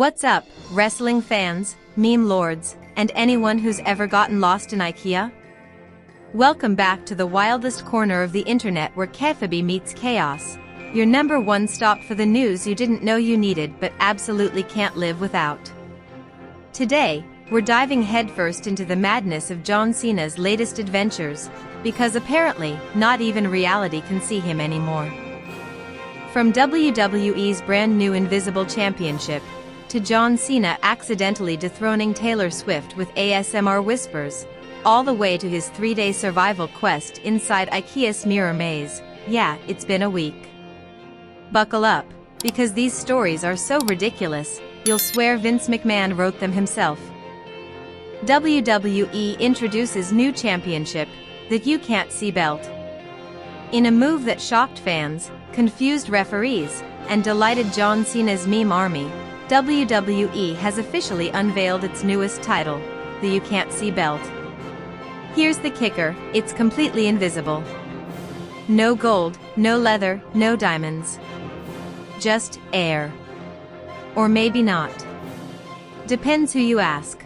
What's up, wrestling fans, meme lords, and anyone who's ever gotten lost in IKEA? Welcome back to the wildest corner of the internet where caffeine meets chaos, your number one stop for the news you didn't know you needed but absolutely can't live without. Today, we're diving headfirst into the madness of John Cena's latest adventures, because apparently, not even reality can see him anymore. From WWE's brand new Invisible Championship, to John Cena accidentally dethroning Taylor Swift with ASMR whispers, all the way to his 3-day survival quest inside IKEA's mirror maze. Yeah, it's been a week. Buckle up, because these stories are so ridiculous, you'll swear Vince McMahon wrote them himself. WWE introduces new championship, the You Can't See belt. In a move that shocked fans, confused referees, and delighted John Cena's meme army, WWE has officially unveiled its newest title, the You Can't See belt. Here's the kicker, it's completely invisible. No gold, no leather, no diamonds. Just air. Or maybe not. Depends who you ask.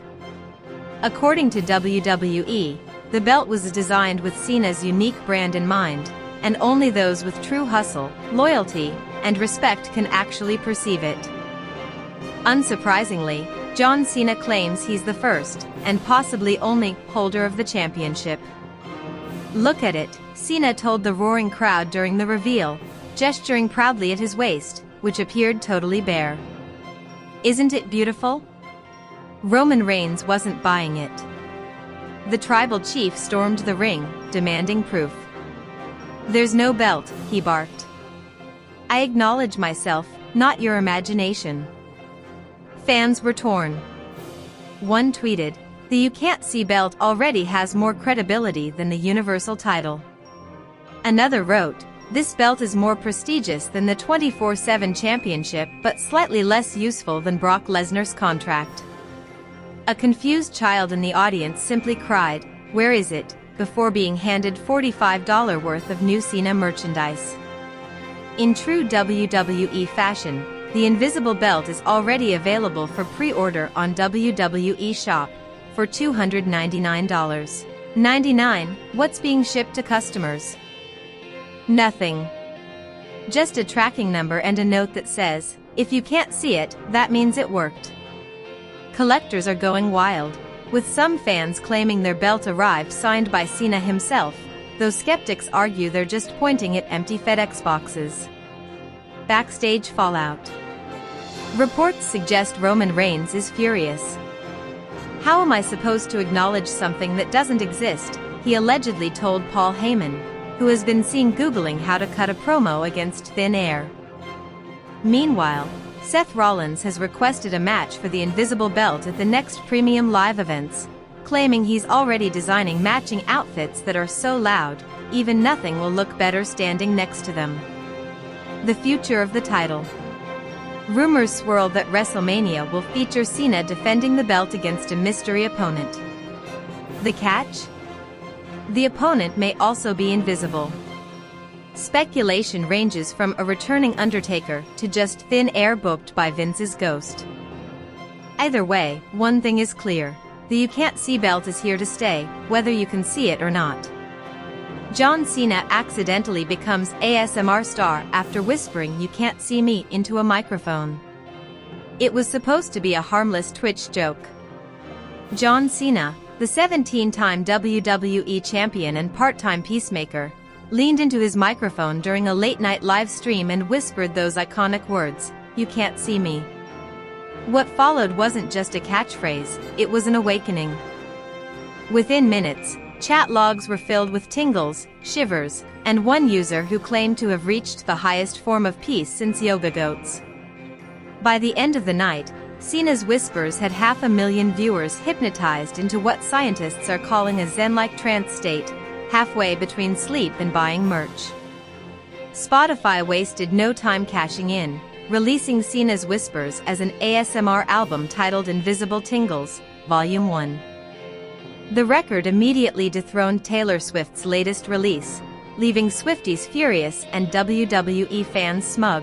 According to WWE, the belt was designed with Cena's unique brand in mind, and only those with true hustle, loyalty, and respect can actually perceive it. Unsurprisingly, John Cena claims he's the first, and possibly only, holder of the championship. "Look at it," Cena told the roaring crowd during the reveal, gesturing proudly at his waist, which appeared totally bare. "Isn't it beautiful?" Roman Reigns wasn't buying it. The tribal chief stormed the ring, demanding proof. "There's no belt," he barked. "I acknowledge myself, not your imagination." Fans were torn. One tweeted, "The You Can't See belt already has more credibility than the Universal title." Another wrote, "This belt is more prestigious than the 24/7 championship but slightly less useful than Brock Lesnar's contract." A confused child in the audience simply cried, "Where is it?" before being handed $45 worth of new Cena merchandise. In true WWE fashion, the invisible belt is already available for pre-order on WWE Shop for $299.99. What's being shipped to customers? Nothing. Just a tracking number and a note that says, "If you can't see it, that means it worked." Collectors are going wild, with some fans claiming their belt arrived signed by Cena himself, though skeptics argue they're just pointing at empty FedEx boxes. Backstage fallout. Reports suggest Roman Reigns is furious. "How am I supposed to acknowledge something that doesn't exist?" he allegedly told Paul Heyman, who has been seen Googling how to cut a promo against thin air. Meanwhile, Seth Rollins has requested a match for the invisible belt at the next premium live events, claiming he's already designing matching outfits that are so loud, even nothing will look better standing next to them. The future of the title. Rumors swirl that WrestleMania will feature Cena defending the belt against a mystery opponent. The catch? The opponent may also be invisible. Speculation ranges from a returning Undertaker to just thin air booked by Vince's ghost. Either way, one thing is clear, the You Can't See belt is here to stay, whether you can see it or not. John Cena accidentally becomes ASMR star after whispering "You can't see me" into a microphone. It was supposed to be a harmless Twitch joke. John Cena, the 17-time WWE Champion and part-time peacemaker, leaned into his microphone during a late-night live stream and whispered those iconic words, "You can't see me." What followed wasn't just a catchphrase, it was an awakening. Within minutes, chat logs were filled with tingles, shivers, and one user who claimed to have reached the highest form of peace since yoga goats. By the end of the night, Cena's whispers had 500,000 viewers hypnotized into what scientists are calling a zen-like trance state, halfway between sleep and buying merch. Spotify wasted no time cashing in, releasing Cena's whispers as an ASMR album titled Invisible Tingles, Volume 1. The record immediately dethroned Taylor Swift's latest release, leaving Swifties furious and WWE fans smug.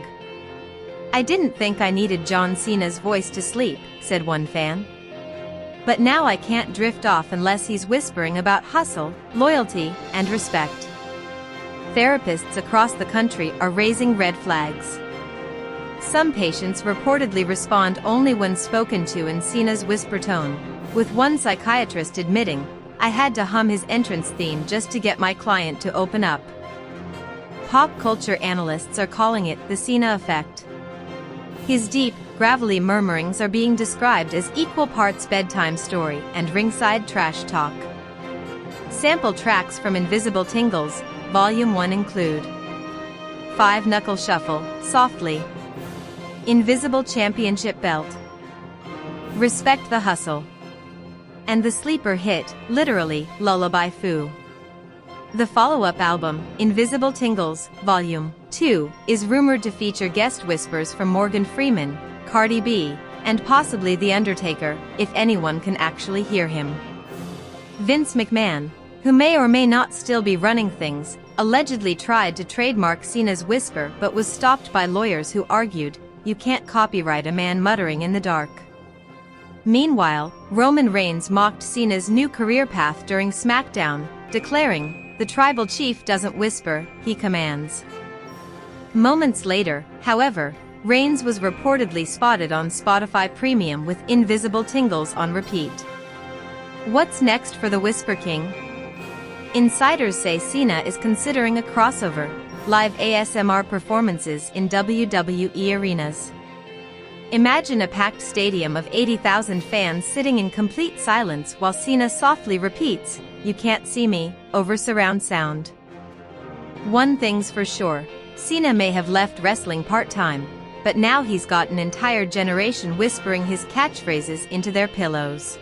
"I didn't think I needed John Cena's voice to sleep," said one fan. "But now I can't drift off unless he's whispering about hustle, loyalty, and respect." Therapists across the country are raising red flags. Some patients reportedly respond only when spoken to in Cena's whisper tone, with one psychiatrist admitting, "I had to hum his entrance theme just to get my client to open up." Pop culture analysts are calling it the Cena effect. His deep, gravelly murmurings are being described as equal parts bedtime story and ringside trash talk. Sample tracks from Invisible Tingles, Volume 1 include 5 Knuckle Shuffle, Softly, Invisible Championship Belt, Respect the Hustle, and the sleeper hit, literally, Lullaby Foo. The follow-up album, Invisible Tingles, Volume 2, is rumored to feature guest whispers from Morgan Freeman, Cardi B, and possibly The Undertaker, if anyone can actually hear him. Vince McMahon, who may or may not still be running things, allegedly tried to trademark Cena's whisper but was stopped by lawyers who argued, "You can't copyright a man muttering in the dark." Meanwhile, Roman Reigns mocked Cena's new career path during SmackDown, declaring, "The tribal chief doesn't whisper, he commands." Moments later, however, Reigns was reportedly spotted on Spotify Premium with Invisible Tingles on repeat. What's next for the Whisper King? Insiders say Cena is considering a crossover, live ASMR performances in WWE arenas. Imagine a packed stadium of 80,000 fans sitting in complete silence while Cena softly repeats, "You can't see me," over surround sound. One thing's for sure, Cena may have left wrestling part-time, but now he's got an entire generation whispering his catchphrases into their pillows.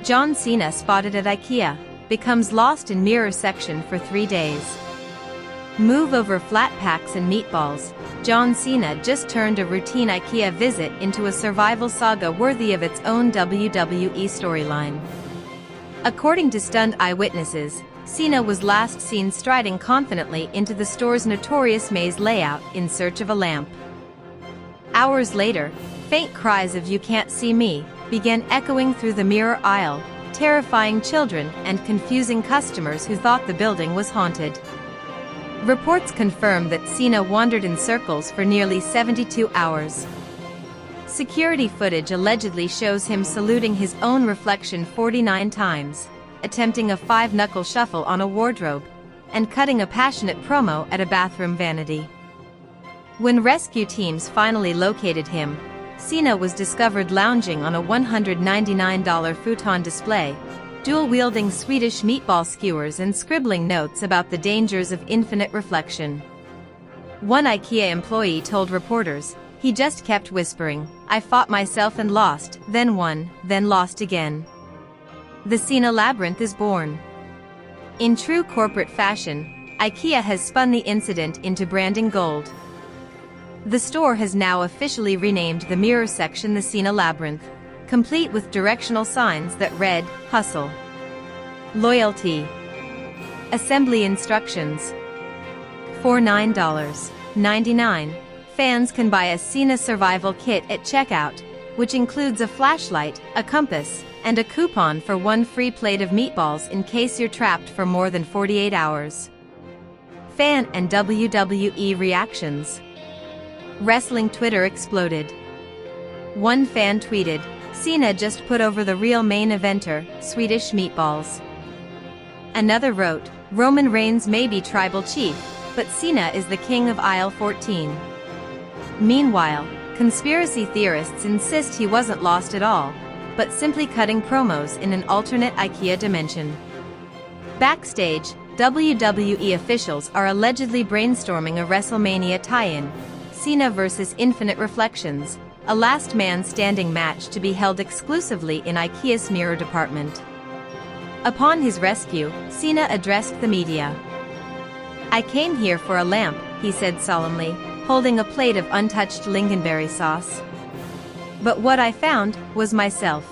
John Cena spotted at IKEA, becomes lost in mirror section for 3 days. Move over flat packs and meatballs, John Cena just turned a routine IKEA visit into a survival saga worthy of its own WWE storyline. According to stunned eyewitnesses, Cena was last seen striding confidently into the store's notorious maze layout in search of a lamp. Hours later, faint cries of "You can't see me" began echoing through the mirror aisle, terrifying children and confusing customers who thought the building was haunted. Reports confirm that Cena wandered in circles for nearly 72 hours. Security footage allegedly shows him saluting his own reflection 49 times, attempting a 5-knuckle shuffle on a wardrobe, and cutting a passionate promo at a bathroom vanity. When rescue teams finally located him, Cena was discovered lounging on a $199 futon display, dual-wielding Swedish meatball skewers and scribbling notes about the dangers of infinite reflection. One IKEA employee told reporters, "He just kept whispering, 'I fought myself and lost, then won, then lost again.'" The Cena Labyrinth is born. In true corporate fashion, IKEA has spun the incident into branding gold. The store has now officially renamed the mirror section the Cena Labyrinth, complete with directional signs that read, "Hustle," "Loyalty," "Assembly Instructions." For $9.99, fans can buy a Cena survival kit at checkout, which includes a flashlight, a compass, and a coupon for 1 free plate of meatballs in case you're trapped for more than 48 hours. Fan and WWE reactions. Wrestling Twitter exploded. One fan tweeted, "Cena just put over the real main eventer, Swedish meatballs." Another wrote, "Roman Reigns may be tribal chief, but Cena is the king of aisle 14. Meanwhile, conspiracy theorists insist he wasn't lost at all, but simply cutting promos in an alternate IKEA dimension. Backstage, WWE officials are allegedly brainstorming a WrestleMania tie-in, Cena vs. Infinite Reflections, a last man standing match to be held exclusively in IKEA's mirror department. Upon his rescue, Cena addressed the media. "I came here for a lamp," he said solemnly, holding a plate of untouched lingonberry sauce. "But what I found was myself.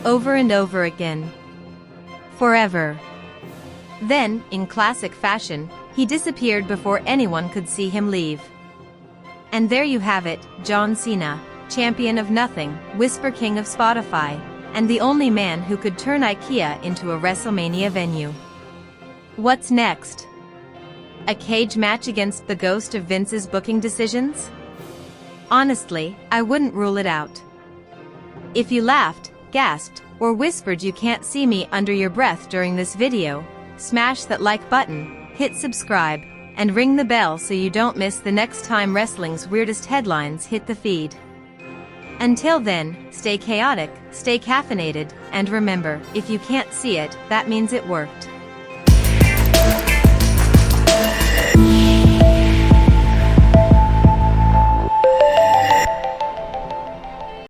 Over and over again. Forever." Then, in classic fashion, he disappeared before anyone could see him leave. And there you have it, John Cena, champion of nothing, Whisper King of Spotify, and the only man who could turn IKEA into a WrestleMania venue. What's next? A cage match against the ghost of Vince's booking decisions? Honestly, I wouldn't rule it out. If you laughed, gasped, or whispered you can't see me under your breath during this video, smash that like button, hit subscribe, and ring the bell so you don't miss the next time wrestling's weirdest headlines hit the feed. Until then, stay chaotic, stay caffeinated, and remember, if you can't see it, that means it worked.